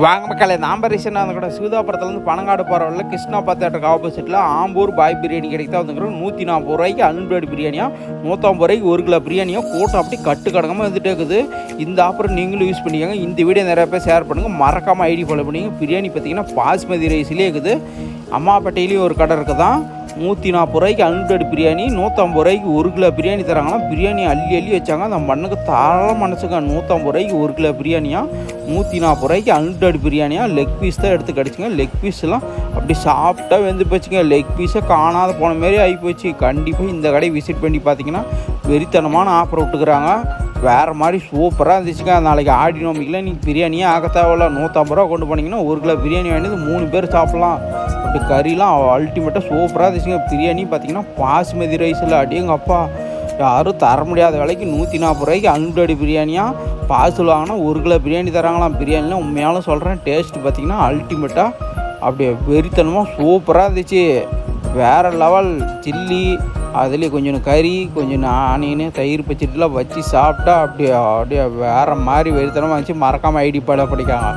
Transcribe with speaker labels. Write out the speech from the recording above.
Speaker 1: வாங்க மக்களே, நாம் ரீசெண்டாக அந்த கூட சூதாபுரத்துலேருந்து பனங்காடு போகிற வழியில் கிருஷ்ணா தேட்டருக்கு ஆப்போசிட்டில் ஆம்பூர் பாய் பிரியாணி கிடைக்குதா வந்துக்கிறோம். 140 ரூபாய்க்கு அன்லிமிட்டட் பிரியாணியாக 150 ரூபாய்க்கு 1 கிலோ பிரியாணியாக கூட்டம் அப்படி கட்டு கடங்காமல் வந்துட்டே இருக்குது. இந்த ஆஃபர் நீங்களும் யூஸ் பண்ணிக்கோங்க. இந்த வீடியோ நிறைய பேர் ஷேர் பண்ணுங்கள், மறக்காமல் ஐடி ஃபாலோ பண்ணிங்க. பிரியாணி பார்த்தீங்கன்னா பாஸ்மதி ரைஸ்லேயே இருக்குது. அம்மாப்பேட்டையிலேயும் ஒரு கடை இருக்குது தான். 140 ரூபாய்க்கு அன்லிமிட்டட் பிரியாணி, 150 ரூபாய்க்கு 1 கிலோ பிரியாணி தராங்கன்னா பிரியாணி அள்ளி வச்சாங்க. அந்த மண்ணுக்கு தாராள மனசுங்க. 150 ரூபாய்க்கு 1 கிலோ பிரியாணியாக 140 ரூபாய்க்கு அன்லிமிட்டட் பிரியாணியாக லெக் பீஸ் தான் எடுத்து கிடச்சிங்க. லெக் பீஸ்லாம் அப்படி சாப்பிட்டா வெந்து போச்சுங்க. லெக் பீஸை காணாத போன மாரி ஆகி போச்சு. கண்டிப்பாக இந்த கடையை விசிட் பண்ணி பார்த்தீங்கன்னா வெறித்தனமான ஆஃபர் விட்டுக்கிறாங்க. வேறு மாதிரி சூப்பராக இருந்துச்சுங்க. நாளைக்கு ஆடி நோம்பிக்கெலாம் நீங்கள் பிரியாணியே ஆக தேவையில்ல. 150 ரூபா கொண்டு போனீங்கன்னா 1 கிலோ பிரியாணி வேண்டியது 3 பேர் சாப்பிட்லாம். அப்படி கறிலாம் அல்டிமேட்டாக சூப்பராக இருந்துச்சுங்க. பிரியாணி பார்த்தீங்கன்னா பாஸ்மதி ரைஸில் அடியங்க அப்பா யாரும் தர முடியாத விலைக்கு 140 ரூபாய்க்கு அன்லிமிட்டட் பிரியாணியாக பார்சல் வாங்கினா 1 கிலோ பிரியாணி தராங்களாம். பிரியாணிலாம் உண்மையாலும் சொல்கிறேன், டேஸ்ட்டு பார்த்திங்கன்னா அல்டிமேட்டாக அப்படியே வெறித்தனமாக சூப்பராக இருந்துச்சு. வேறு லெவல். சில்லி அதுலேயே கொஞ்சம் கறி, கொஞ்சம் ஆனியனு, தயிர் பச்சடிலாம் வச்சு சாப்பிட்டா அப்படியே வேறு மாதிரி வெறித்தனமாக இருந்துச்சு. மறக்காமல் ஐடி பாட படிக்காங்க.